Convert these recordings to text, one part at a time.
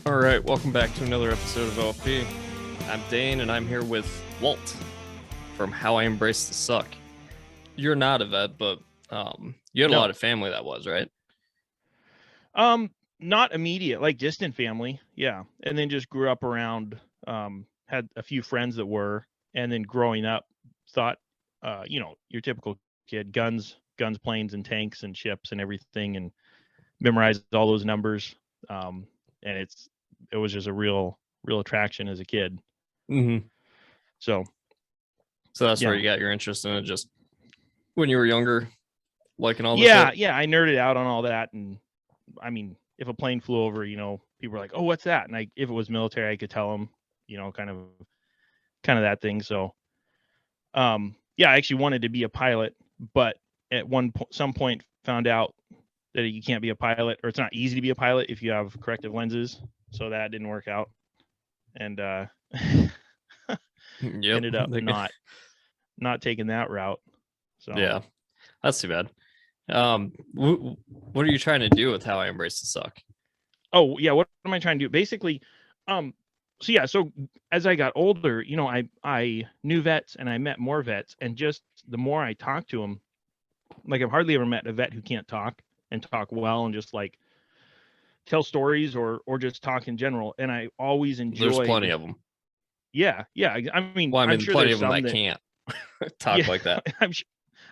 All right, welcome back to another episode of OFP. I'm Dane, and I'm here with Walt from How I Embraced the Suck. You're not a vet, but you had a No. lot of family that was, right? Not immediate, like distant family. Yeah. And then just grew up around, had a few friends that were, and then growing up thought, your typical kid, guns, planes and tanks and ships and everything, and memorized all those numbers. And it was just a real attraction as a kid. Mm-hmm. So, So that's where yeah. you got your interest in it, just when you were younger, liking all the Yeah. shit. Yeah. I nerded out on all that. And I mean, if a plane flew over, people were like, "Oh, what's that?" And if it was military, I could tell them, kind of that thing. So, yeah, I actually wanted to be a pilot, but at some point found out that you can't be a pilot, or it's not easy to be a pilot if you have corrective lenses. So that didn't work out, and Yep. ended up not taking that route. So Yeah, that's too bad. What are you trying to do with How I Embraced the Suck? Oh yeah, what am I trying to do? Basically, so as I got older, I knew vets and I met more vets, and just the more I talked to them, like I've hardly ever met a vet who can't talk and talk well and just like tell stories or just talk in general. And I always There's plenty enjoyed. of them. Yeah, yeah. I mean, Well, I I'm mean, sure plenty there's of them some that that. can't talk Yeah, like that.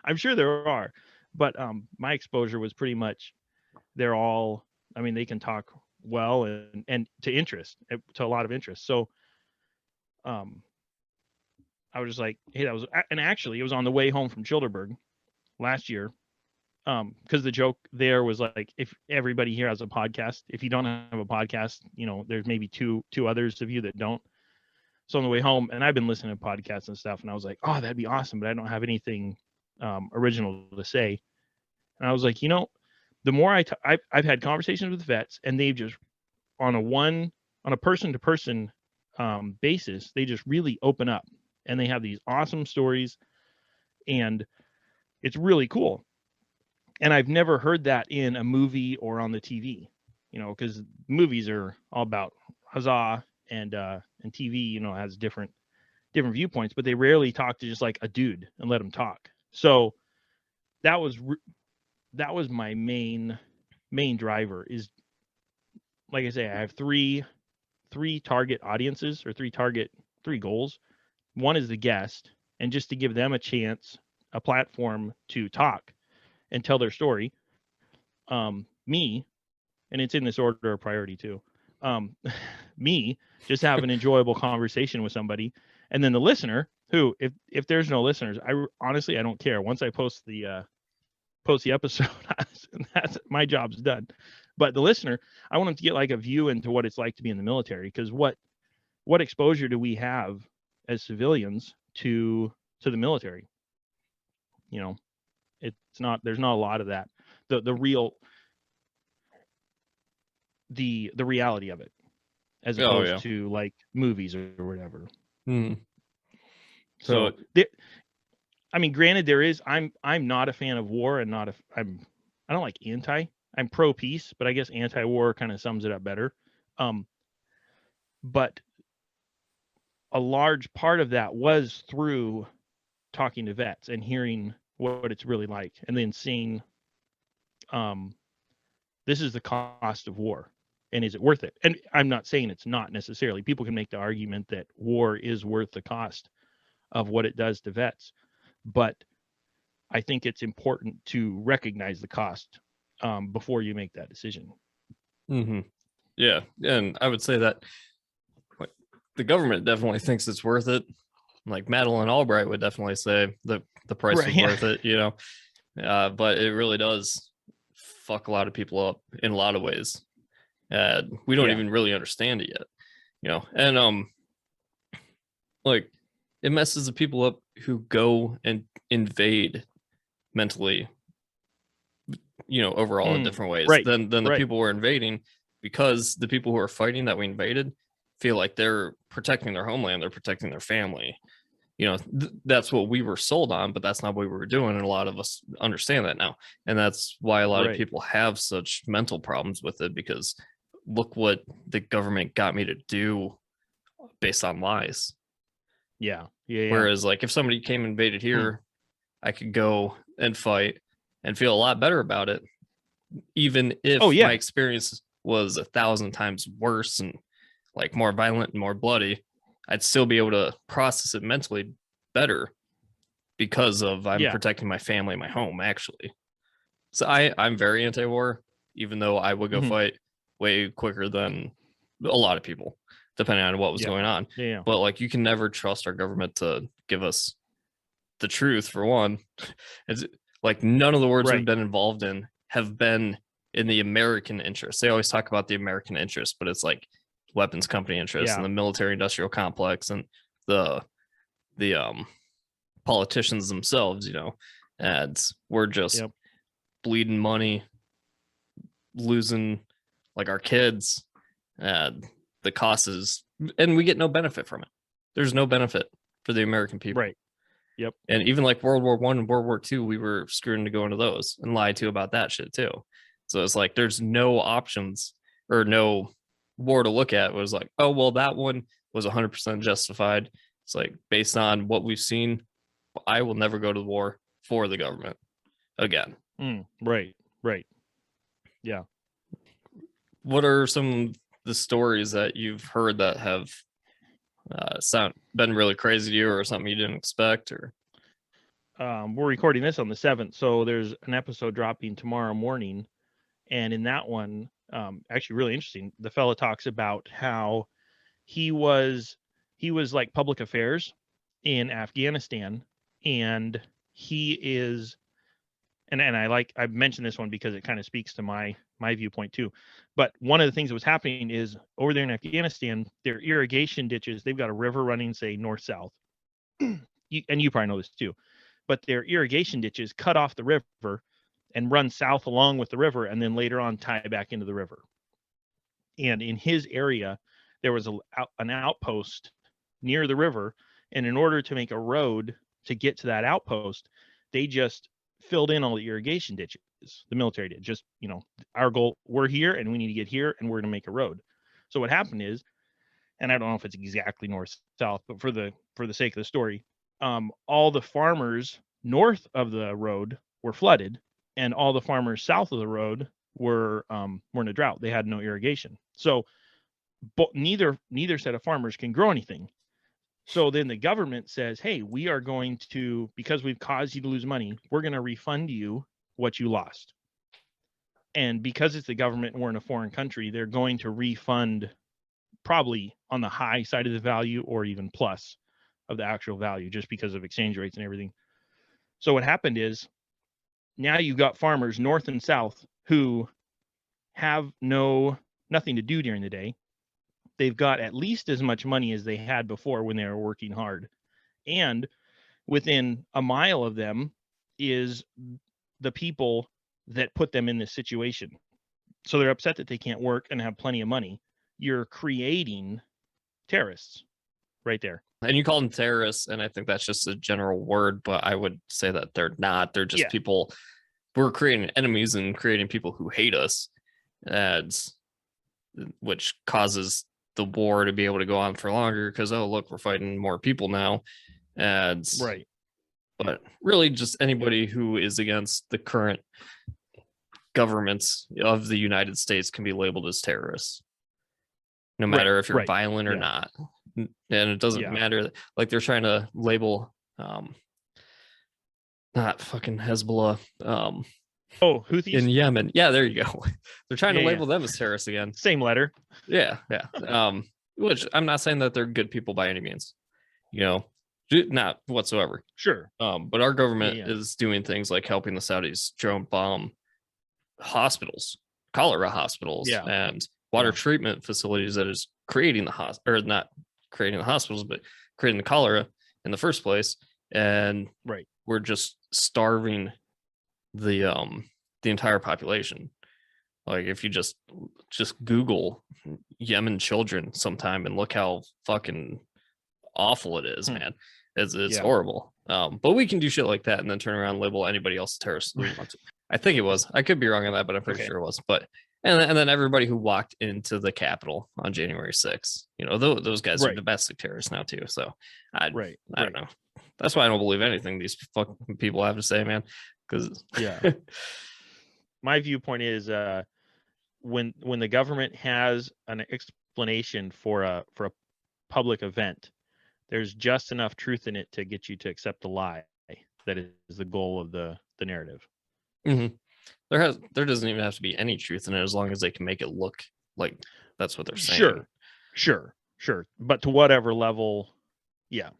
I'm sure there are, but my exposure was pretty much they're all. I mean, they can talk well and to a lot of interest. So um, I was just like, hey, and actually it was on the way home from Childerberg last year. Because the joke there was like, if everybody here has a podcast, if you don't have a podcast, there's maybe two others of you that don't. So on the way home, and I've been listening to podcasts and stuff, and I was like, oh, that'd be awesome, but I don't have anything original to say. And I was like, the more I've had conversations with vets, and they've just on a person to person basis, they just really open up, and they have these awesome stories, and it's really cool. And I've never heard that in a movie or on the TV, because movies are all about huzzah, and TV, has different viewpoints, but they rarely talk to just like a dude and let him talk. So that was my main driver. Is like I say, I have three target audiences, or three goals. One is the guest, and just to give them a chance, a platform to talk and tell their story. Me, and it's in this order of priority too. Um, me just have an enjoyable conversation with somebody, and then the listener, who, if there's no listeners, honestly I don't care. Once I post the episode, that's my job's done. But the listener, I want them to get like a view into what it's like to be in the military, because what exposure do we have as civilians to the military? It's not, there's not a lot of that. The real the reality of it, as Oh opposed yeah. to like movies or whatever. Hmm. So So I mean, granted, there is. I'm not a fan of war, and not a. I don't like anti. I'm pro peace, but I guess anti war kind of sums it up better. Um, but a large part of that was through talking to vets and hearing what it's really like, and then seeing, um, this is the cost of war, and is it worth it? And I'm not saying it's not necessarily. People can make the argument that war is worth the cost of what it does to vets, but I think it's important to recognize the cost before you make that decision. mm-hmm. Yeah, and I would say that the government definitely thinks it's worth it. Like Madeleine Albright would definitely say the price Right. was Yeah. worth it, but it really does fuck a lot of people up in a lot of ways. We don't Yeah. even really understand it yet, and like it messes the people up who go and invade mentally, overall in different ways Right. than the Right. people we're invading, because the people who are fighting that we invaded feel like they're protecting their homeland, they're protecting their family. That's what we were sold on, but that's not what we were doing, and a lot of us understand that now, and that's why a lot of Right. people have such mental problems with it, because look what the government got me to do based on lies. Yeah. Yeah. Whereas like if somebody came and invaded here, I could go and fight and feel a lot better about it, even if Oh, yeah. my experience was 1,000 times worse and like more violent and more bloody. I'd still be able to process it mentally better because of I'm Yeah. protecting my family, my home, actually. So I'm very anti-war, even though I would go Mhm. fight way quicker than a lot of people, depending on what was Yeah. going on. Yeah. But like you can never trust our government to give us the truth, for one. It's like none of the wars we've Right. been involved in have been in the American interest. They always talk about the American interest, but it's like weapons company interest Yeah. and the military industrial complex and the politicians themselves, and we're just Yep. bleeding money, losing like our kids, and the cost is, and we get no benefit from it. There's no benefit for the American people. Right. Yep. And even like World War I and World War II, we were screwed into going to those and lied to about that shit too. So it's like there's no options or no war to look at. It was like, oh well, that one was 100% justified. It's like based on what we've seen, I will never go to war for the government again. Right. Right. Yeah. What are some of the stories that you've heard that have been really crazy to you, or something you didn't expect? Or We're recording this on the 7th, so there's an episode dropping tomorrow morning, and in that one, actually really interesting, the fella talks about how he was like public affairs in Afghanistan, and he is, and I've mentioned this one because it kind of speaks to my viewpoint too. But one of the things that was happening is over there in Afghanistan, their irrigation ditches, they've got a river running, say, north south. And you probably know this too, but their irrigation ditches cut off the river and run south along with the river, and then later on tie back into the river. And in his area, there was an outpost near the river, and in order to make a road to get to that outpost, they just filled in all the irrigation ditches. The military did. Just, our goal, we're here and we need to get here and we're going to make a road. So what happened is, and I don't know if it's exactly north south, but for the sake of the story, all the farmers north of the road were flooded, and all the farmers south of the road were in a drought. They had no irrigation. So but neither set of farmers can grow anything. So then the government says, hey, we are going to, because we've caused you to lose money, we're going to refund you what you lost. And because it's the government and we're in a foreign country, they're going to refund probably on the high side of the value or even plus of the actual value, just because of exchange rates and everything. So what happened is, now you've got farmers north and south who have nothing to do during the day. They've got at least as much money as they had before when they were working hard. And within a mile of them is the people that put them in this situation. So they're upset that they can't work and have plenty of money. You're creating terrorists right there. And you call them terrorists, and I think that's just a general word, but I would say that they're not. They're just people. We're creating enemies and creating people who hate us, and which causes the war to be able to go on for longer because, oh, look, we're fighting more people now. And right. But really just anybody who is against the current governments of the United States can be labeled as terrorists, no matter if you're violent or not. And it doesn't matter. Like they're trying to label not fucking Hezbollah Houthis in Yemen. Yeah, there you go. They're trying to label them as terrorists again. Same letter. Yeah. Which I'm not saying that they're good people by any means, not whatsoever. Sure. But our government is doing things like helping the Saudis drone bomb hospitals, cholera hospitals, and water treatment facilities that is creating the or not creating the hospitals, but creating the cholera in the first place. And we're just starving the entire population. Like if you just Google Yemen children sometime and look how fucking awful it is, man. It's horrible. But we can do shit like that and then turn around and label anybody else a terrorist. I think it was. I could be wrong on that, but I'm pretty sure it was. But And then everybody who walked into the Capitol on January 6th, those guys are Right. domestic terrorists now too. So I Right. don't know. That's why I don't believe anything these fucking people have to say, man. Because Yeah. My viewpoint is when the government has an explanation for a public event, there's just enough truth in it to get you to accept the lie that is the goal of the narrative. there doesn't even have to be any truth in it as long as they can make it look like that's what they're saying. Sure. But to whatever level, yeah.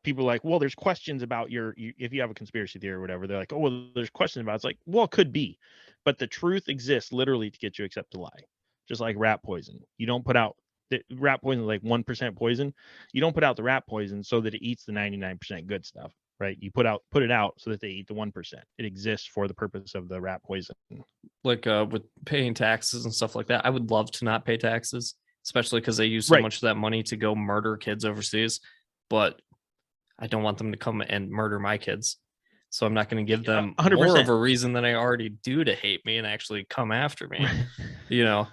People are like, well, there's questions about if you have a conspiracy theory or whatever, they're like, oh, well, there's questions about it. It's like, well, it could be, but the truth exists literally to get you to accept the lie. Just like rat poison. You don't put out the rat poison is like 1% poison. You don't put out the rat poison so that it eats the 99% good stuff, right? You put it out so that they eat the 1%. It exists for the purpose of the rat poison. Like with paying taxes and stuff like that, I would love to not pay taxes, especially because they use so much of that money to go murder kids overseas. But I don't want them to come and murder my kids. So I'm not going to give them 100%. More of a reason than I already do to hate me and actually come after me. Yeah.